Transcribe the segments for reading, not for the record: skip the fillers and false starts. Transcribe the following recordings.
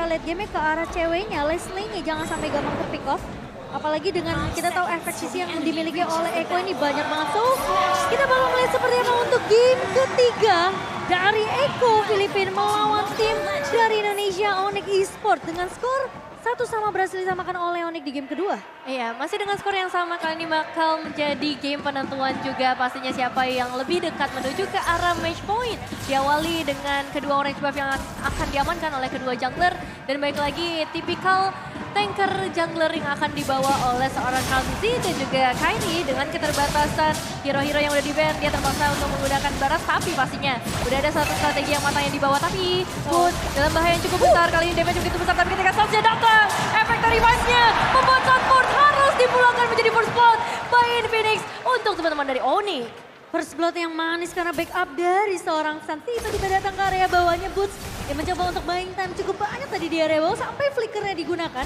secara late game ke arah ceweknya, Leslie-nya jangan sampai gampang terpick off. Apalagi dengan kita tahu efek sisi yang dimiliki oleh Eko ini banyak banget. So, kita bakal melihat seperti apa untuk game ketiga dari Eko Filipina melawan tim dari Indonesia Onyx Esports dengan skor 1-1 berhasil disamakan oleh Onyx di game kedua. Iya, masih dengan skor yang sama kali ini bakal menjadi game penentuan juga pastinya siapa yang lebih dekat menuju ke arah match point. Diawali dengan kedua orange buff yang akan diamankan oleh kedua jungler dan baik lagi tipikal tanker jungler yang akan dibawa oleh seorang Kalmizi dan juga Kairi dengan keterbatasan hero-hero yang udah di-ban. Dia terpaksa untuk menggunakan baras tapi pastinya udah ada satu strategi yang matang yang dibawa tapi Good dalam bahaya yang cukup besar. Kali ini damage begitu besar tapi ketika Sansnya datang efek dari Vice-nya membuat Sunford harus dipulangkan menjadi first blood by Infinix untuk teman-teman dari Onyx. First blood yang manis karena backup dari seorang Sun tiba-tiba datang ke area bawahnya. Boots yang mencoba untuk buying time cukup banyak tadi di area bawah sampai flickernya digunakan.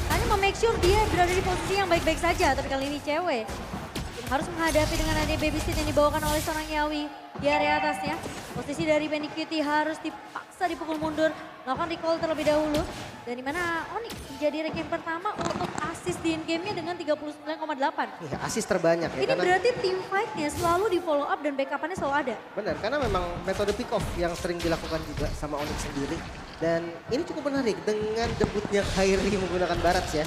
Hanya memake sure dia berada di posisi yang baik-baik saja, tapi kali ini cewek harus menghadapi dengan adanya babysit yang dibawakan oleh seorang Yawi di area atasnya. Posisi dari Benny Cutie harus dipaksa dipukul mundur, melakukan recall terlebih dahulu. Dan di mana Onyx menjadi ranking pertama untuk assist di in-game-nya dengan 39,8. Iya, assist terbanyak ya. Ini berarti team fight-nya selalu di follow up dan backup-annya selalu ada. Benar, karena memang metode pick off yang sering dilakukan juga sama Onyx sendiri. Dan ini cukup menarik dengan debutnya Kairi menggunakan Barats ya.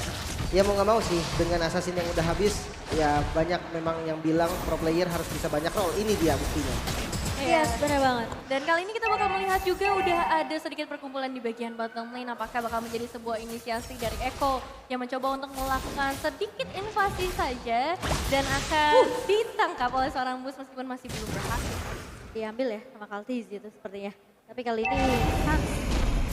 Ya mau gak mau sih dengan assassin yang udah habis, ya banyak memang yang bilang pro player harus bisa banyak role. Ini dia buktinya. Yes, benar banget. Dan kali ini kita bakal melihat juga udah ada sedikit perkumpulan di bagian bottom lane. Apakah bakal menjadi sebuah inisiasi dari Eko yang mencoba untuk melakukan sedikit invasi saja dan akan ditangkap oleh seorang bus meskipun masih belum berhasil. Diambil ya sama Kaltiz gitu sepertinya. Tapi kali ini Hans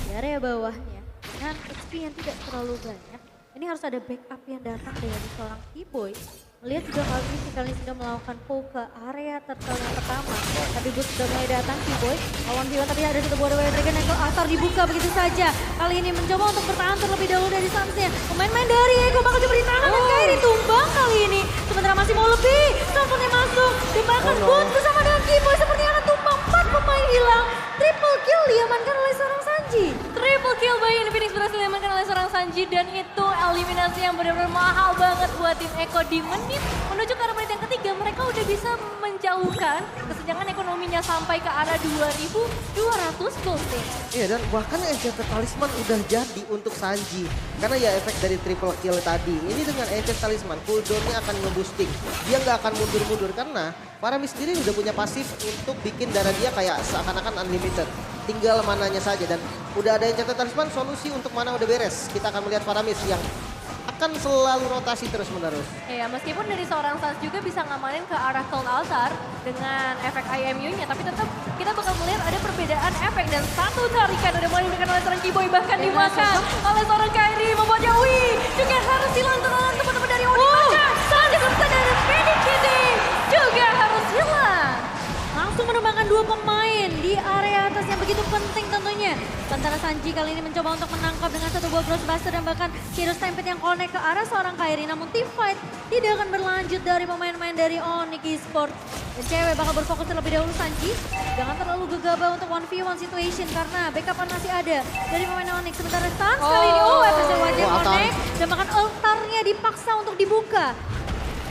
di area bawahnya dengan XP yang tidak terlalu banyak. Ini harus ada backup yang datang dari seorang T-Boy. Melihat juga kali ini sudah melakukan pull ke area turtle yang pertama. Tapi Boots sudah mulai datang T-Boy. Lawan Viwan tapi ada satu buah Warrior Dragon yang Asar dibuka begitu saja. Kali ini mencoba untuk bertahan terlebih dahulu dari Sansnya. Pemain-main dari Eko bakal coba ditahan dan Kairi tumbang kali ini. Sementara masih mau lebih. Sampunnya masuk. Dan bahkan Boots bersama dengan T-Boy sepertinya akan tumbang. 4 pemain hilang. Triple kill diamankan oleh seorang Sanji. Triple kill by Infinix berhasil diamankan oleh seorang Sanji dan itu eliminasi yang benar-benar mahal banget buat tim Eko di menit menuju ke arah menit yang ketiga. Mereka udah bisa menjauhkan kesenjangan ekonominya sampai ke arah 2.200 gold. Iya dan bahkan Enchanted Talisman udah jadi untuk Sanji. Karena ya efek dari triple kill tadi. Ini dengan Enchanted Talisman cooldownnya akan nge-boosting. Dia nggak akan mundur-mundur karena Paramis sendiri udah punya pasif untuk bikin darah dia kayak seakan-akan unlimited. Tinggal mananya saja dan udah ada Enchanted Talisman, solusi untuk mana udah beres. Kita akan melihat Paramis yang akan selalu rotasi terus menerus. Iya, meskipun dari seorang Sans juga bisa ngamanin ke arah Cold Altar dengan efek IMU-nya, tapi tetap kita bakal melihat ada perbedaan efek dan satu tarikan udah mulai diberikan oleh seorang Kiboy bahkan dimakan oleh seorang Kairi membuat Yawi juga harus hilang tendangan teman-teman dari Onyx. Maka Sans serta dari Benny Kitty juga harus hilang. Langsung menumbangkan 2 pemain di area atas yang begitu penting tentunya. Sementara Sanji kali ini mencoba untuk menangkap dengan satu buah Ghostbuster dan bahkan Hero Stampede yang connect ke arah seorang Kairi. Namun team fight tidak akan berlanjut dari pemain-pemain dari Onyx Esports. Dan cewek bakal berfokus terlebih dahulu Sanji. Jangan terlalu gegabah untuk 1v1 situation karena backupan masih ada dari pemain Onyx. Sementara Sans kali ini FSL wajah connect dan bahkan ultarnya dipaksa untuk dibuka.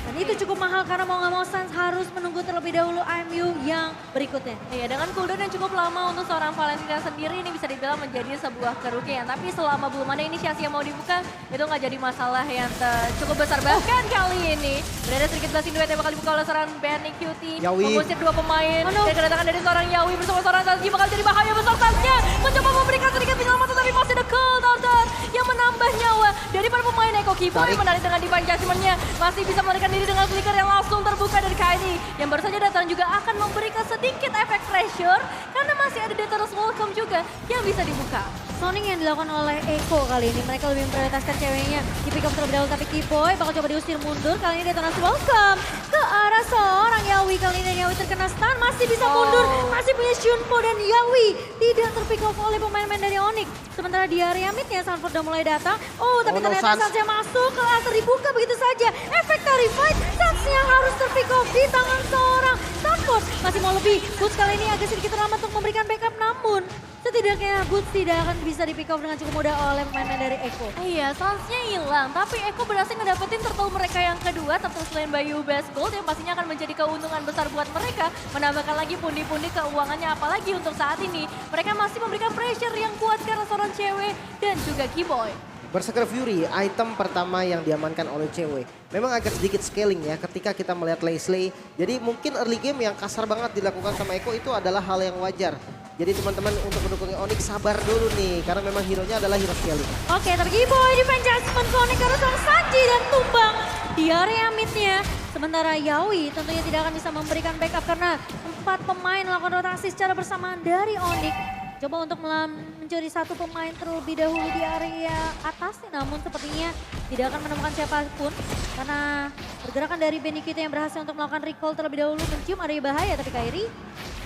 Dan itu cukup mahal karena mau nggak mau Sans harus menunggu terlebih dahulu IMU yang berikutnya. Iya, dengan cooldown yang cukup lama untuk seorang Valentina sendiri ini bisa dibilang menjadi sebuah kerugian. Tapi selama belum ada inisiasi yang mau dibuka, itu nggak jadi masalah yang cukup besar. Bahkan kali ini berada sedikit blessing duet yang bakal dibuka oleh seorang Benny Cutie. Mengusir 2 pemain dan kedatangan dari seorang Yawi bersama seorang Sanji bakal jadi bahaya besar. Sansnya mencoba memberikan sedikit penyelamatan tapi masih ada Cold Altar yang menambah nyawa dari para pemain Eko. Kiboy menarik dengan Divine Judgment-nya masih bisa melarikan diri dengan flicker yang langsung terbuka dari Kairi yang baru saja datang juga akan memberikan sedikit efek pressure karena masih ada Dataros Welcome juga yang bisa dibuka. Zoning yang dilakukan oleh Eko kali ini, mereka lebih memprioritaskan ceweknya di pick up terlebih dahulu, tapi Kiboy bakal coba diusir mundur. Kali ini Dataros Welcome ke arah seorang Yawi. Kali ini Yawi terkena stun, masih bisa mundur, masih punya Shunpo dan Yawi tidak terpick off oleh pemain-pemain dari Onyx. Sementara di area midnya Sanford udah mulai datang. Tapi ternyata Sans yang masuk ke altar dibuka begitu saja. Efek dari fight, Sans yang harus terpick off di tangan seorang Sanford. Masih mau lebih, Boots kali ini agak sedikit terlambat untuk memberikan backup, namun setidaknya Boots tidak akan bisa di pick off dengan cukup mudah oleh pemain dari Eko. Iya, Suns-nya hilang, tapi Eko berhasil ngedapetin turtle mereka yang kedua, turtle selain Bayu Best Gold yang pastinya akan menjadi keuntungan besar buat mereka, menambahkan lagi pundi-pundi keuangannya, apalagi untuk saat ini. Mereka masih memberikan pressure yang kuat karena seorang cewek dan juga Keyboy. Berserker Fury, item pertama yang diamankan oleh cewek. Memang agak sedikit scaling ya ketika kita melihat Leslie. Jadi mungkin early game yang kasar banget dilakukan sama Eko itu adalah hal yang wajar. Jadi teman-teman untuk mendukungnya Onyx sabar dulu nih, karena memang hero-nya adalah hero scaling. Oke, tapi Keyboy defense adjustment connect karena sang Sanji dan tumbang di area mid-nya. Sementara Yawi tentunya tidak akan bisa memberikan backup karena 4 pemain melakukan rotasi secara bersamaan dari Onyx. Coba untuk mencuri satu pemain terlebih dahulu di area atas, namun sepertinya tidak akan menemukan siapapun karena pergerakan dari Benny Kitty yang berhasil untuk melakukan recall terlebih dahulu mencium area bahaya, tapi Kairi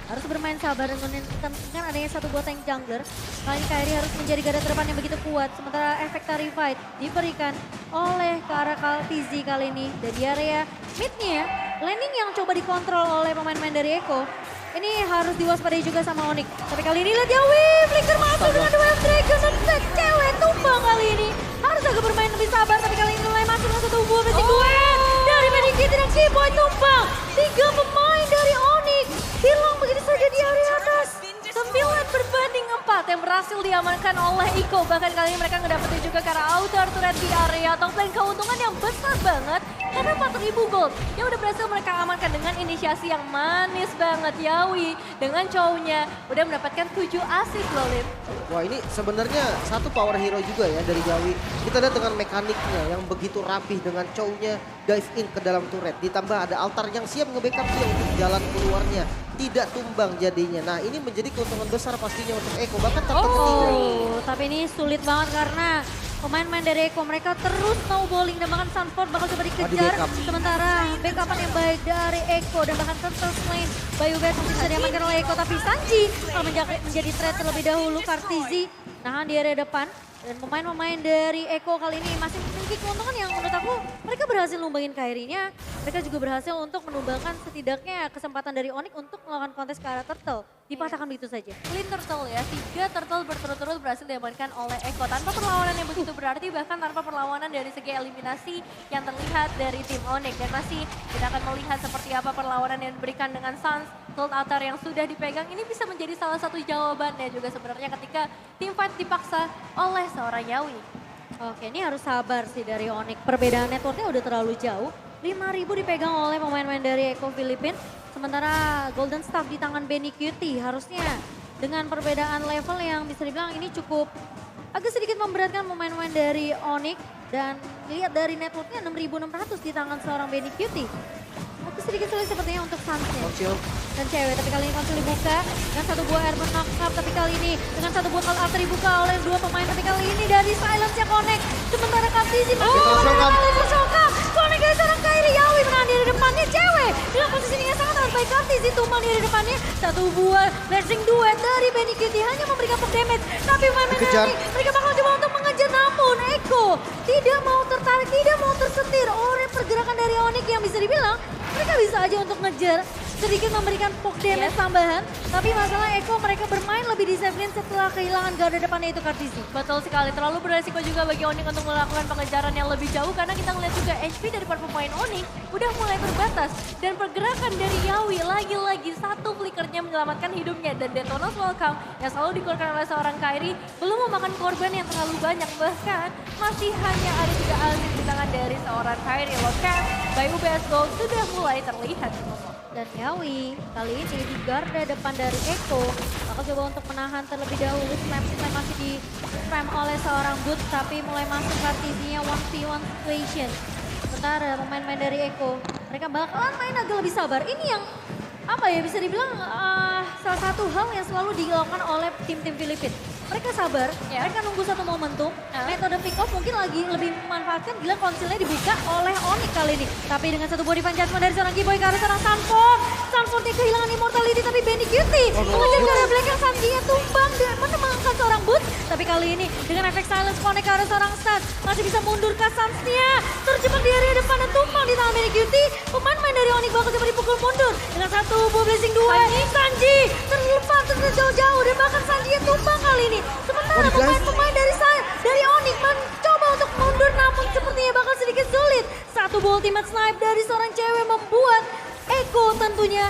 harus bermain sabar dan menentukan adanya satu buah tank jungler. Kali ini Kairi harus menjadi garda terdepan yang begitu kuat, sementara efek Fight diberikan oleh ke arah Kaltizi kali ini. Dan di area mid-nya, landing yang coba dikontrol oleh pemain-pemain dari Eko. Ini harus diwaspadai juga sama Onyx. Tapi kali ini lihat Yawi, flicker masuk dengan Wave Dragon dan cewek tumbang kali ini. Harus agak bermain lebih sabar, tapi kali ini mulai masuk dengan satu buah basic duet. Dari Benny Kitty dan Keyboy tumbang. 3 pemain dari Onyx hilang begitu saja di area atas. 9 berbanding 4 yang berhasil diamankan oleh Iko. Bahkan kali ini mereka ngedapetin juga karena outer turret di area top lane. Keuntungan yang besar banget karena 4.000 gold yang udah berhasil mereka amankan dengan inisiasi yang manis banget. Yawi dengan cownya udah mendapatkan 7 assist loh, Lim. Wah, ini sebenarnya satu power hero juga ya dari Yawi. Kita lihat dengan mekaniknya yang begitu rapih dengan cownya dive in ke dalam turret. Ditambah ada altar yang siap nge-backup dia untuk jalan keluarnya. Tidak tumbang jadinya. Nah, ini menjadi keuntungan besar pastinya untuk Eko. Bahkan Tapi ini sulit banget karena pemain-pemain dari Eko mereka terus snowballing dan bahkan Sanford bakal coba dikejar. Sementara backupan yang baik dari Eko dan bahkan Turtle Lane Bayu Best masih bisa diamankan oleh Eko. Tapi Sanji menjadi threat terlebih dahulu. Kartizi nahan di area depan. Dan pemain-pemain dari Eko kali ini masih memiliki keuntungan yang menurut aku mereka berhasil numbangin Kairinya. Mereka juga berhasil untuk menumbangkan setidaknya kesempatan dari Onyx untuk melakukan kontes ke arah Turtle. Dipatahkan begitu saja. Clean turtle ya, 3 turtle berturut-turut berhasil diamankan oleh Eko. Tanpa perlawanan yang begitu berarti, bahkan tanpa perlawanan dari segi eliminasi yang terlihat dari tim Onyx. Dan masih kita akan melihat seperti apa perlawanan yang diberikan dengan Suns. Gold Altar yang sudah dipegang ini bisa menjadi salah satu jawabannya juga sebenarnya ketika tim fight dipaksa oleh seorang Yawi. Oke, ini harus sabar sih dari Onyx. Perbedaan networknya udah terlalu jauh. 5.000 dipegang oleh pemain-pemain dari Eko Filipin. Sementara Golden Staff di tangan Benny Cutie harusnya dengan perbedaan level yang bisa dibilang ini cukup agak sedikit memberatkan pemain-pemain dari Onyx. Dan lihat dari networknya 6.600 di tangan seorang Benny Cutie. Agak sedikit sulit sepertinya untuk Sunsnya. Dan cewek, tapi kali ini konsil dibuka dengan satu buah airborne knock-up. Tapi kali ini dengan satu buah call alter dibuka oleh 2 pemain. Tapi kali ini dari silence-nya Connect. Sementara Kaptizi masih tersoka. Connect dari seorang Kairi. Yawi menahan diri depannya cewek. Dengan posisinya yang sangat baik Kaptizi tumbang diri depannya. Satu buah blessing duet dari Benny Cutie hanya memberikan pop damage. Tapi pemain-pemain ini mereka bakal coba untuk mengejar, namun Eko tidak mau tertarik, tidak mau tersetir oleh pergerakan dari Onyx yang bisa dibilang mereka bisa aja untuk ngejar, sedikit memberikan poke damage tambahan. Tapi masalah Eko mereka bermain lebih disiplin setelah kehilangan garda depannya itu Kartizi. Betul sekali, terlalu beresiko juga bagi Onyx untuk melakukan pengejaran yang lebih jauh. Karena kita ngeliat juga HP dari para pemain Onyx udah mulai terbatas. Dan pergerakan dari Yawi lagi-lagi satu flickernya menyelamatkan hidupnya. Dan Detona's Welcome yang selalu dikeluarkan oleh seorang Kairi belum memakan korban yang terlalu banyak. Bahkan masih hanya ada 3 assist di tangan dari seorang Kairi. Lokan, Bayu Best Gold sudah mulai terlihat. Dan Yawi kali ini di garda depan dari Eko bakal coba untuk menahan terlebih dahulu. Slam masih di spam oleh seorang Boots, tapi mulai masuk Kartizinya 1v1 situation. Sementara pemain-pemain dari Eko mereka bakalan main agak lebih sabar. Ini yang apa ya bisa dibilang salah satu hal yang selalu dilakukan oleh tim-tim Filipina. mereka sabar, Ya. mereka nunggu satu momentum. Metode pick off mungkin lagi lebih memanfaatkan bila konsilnya dibuka oleh Onyx kali ini. Tapi dengan satu body fan judgment dari seorang Kiboy ke arah seorang Sanford. Sanford yang kehilangan immortality tapi Benny Cutie mengejar ke arah belakang, Sanji-nya tumbang dan menemukan seorang Boots. Tapi kali ini dengan efek silence connect ke arah seorang Stan masih bisa mundur ke Sans-nya. Terjebak di area depan dan tumbang di tangan Benny Cutie. Pemain-pemain dari Onyx bakal coba dipukul mundur dengan satu Bow Blazing 2. Sanji terlepas jauh-jauh dan bahkan Sanji-nya tumbang kali ini. Sementara pemain-pemain dari Onyx mencoba untuk mundur namun sepertinya bakal sedikit sulit. Satu ultimate snipe dari seorang cewek membuat Eko tentunya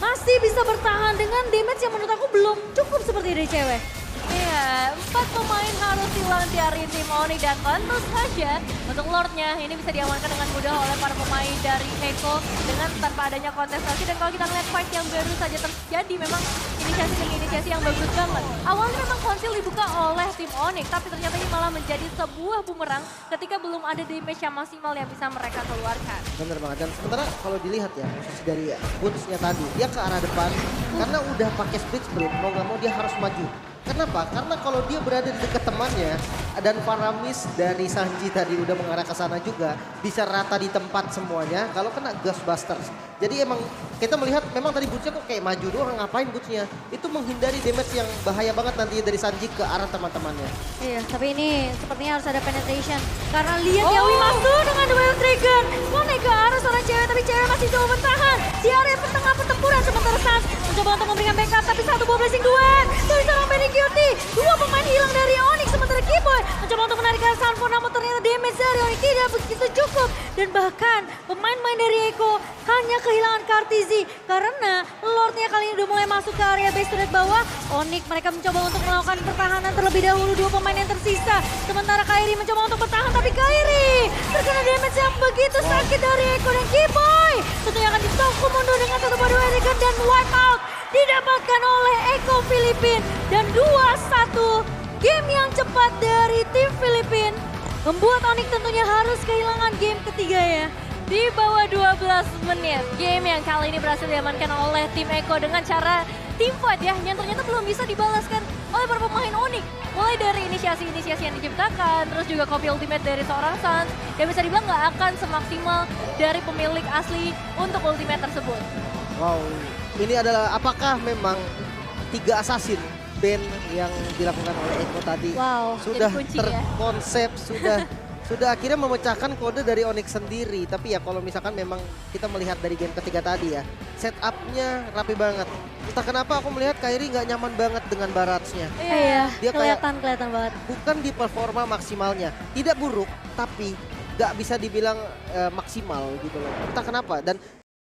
masih bisa bertahan dengan damage yang menurut aku belum cukup seperti dari cewek. Iya, 4 pemain harus hilang dari tim Onyx dan tentu saja untuk Lordnya ini bisa diamankan dengan mudah oleh para pemain dari Eko dengan tanpa adanya kontestasi. Dan kalau kita lihat fight yang baru saja terjadi memang inisiasi demi inisiasi yang bagus banget. Awalnya memang konsil dibuka oleh tim Onyx tapi ternyata ini malah menjadi sebuah bumerang ketika belum ada damage yang maksimal yang bisa mereka keluarkan. Bener banget, dan sementara kalau dilihat ya posisi dari Boots-nya tadi, dia ke arah depan karena udah pakai split sprint, mau gak mau dia harus maju. Kenapa? Karena kalau dia berada di dekat temannya dan Faramis dari Sanji tadi udah mengarah ke sana juga, bisa rata di tempat semuanya kalau kena Ghostbusters. Jadi emang kita melihat memang tadi Boots-nya kok kayak maju doang, ngapain Boots-nya? Itu menghindari damage yang bahaya banget nanti dari Sanji ke arah teman-temannya. Iya, tapi ini sepertinya harus ada penetration. Karena lihat Yawi masuk dengan Duel Dragon. Connect ke arah seorang cewek, tapi cewek masih coba bertahan. Di area tengah pertempuran sementara Sans mencoba untuk memberikan backup, tapi satu Bow Blazing duet dari seorang Benny Cutie. Dua pemain hilang dari Onyx, sementara Kiboy mencoba untuk menarik ke Sanford, namun ternyata damage dari Onyx tidak begitu cukup. Dan bahkan pemain-pemain dari Eko hanya kehilangan Kartizi karena Lordnya kali ini udah mulai masuk ke area base turret bawah. Onyx mereka mencoba untuk melakukan pertahanan terlebih dahulu, dua pemain yang tersisa. Sementara Kairi mencoba untuk bertahan, tapi Kairi terkena damage yang begitu sakit dari Eko dan Kiboy. Tentunya akan ditunggu mundur dengan satu body dragon dan wipe out didapatkan oleh Eko Filipin. Dan 2-1 game yang cepat dari tim Filipin membuat Onyx tentunya harus kehilangan game ketiga ya. Di bawah 12 menit, game yang kali ini berhasil diamankan oleh tim Eko dengan cara team fight ya, yang ternyata belum bisa dibalaskan oleh para pemain Onyx. Mulai dari inisiasi-inisiasi yang diciptakan, terus juga copy ultimate dari seorang Sans, yang bisa dibilang nggak akan semaksimal dari pemilik asli untuk ultimate tersebut. Wow, ini adalah apakah memang 3 assassin band yang dilakukan oleh Eko tadi Wow, sudah jadi kunci ya. terkonsep, sudah akhirnya memecahkan kode dari Onyx sendiri. Tapi ya kalau misalkan memang kita melihat dari game ketiga tadi ya, setupnya rapi banget. Entah kenapa aku melihat Kairi nggak nyaman banget dengan Barats-nya. Iya, Dia kayak- kelihatan banget. Bukan di performa maksimalnya, tidak buruk tapi nggak bisa dibilang maksimal gitu loh. Entah kenapa, dan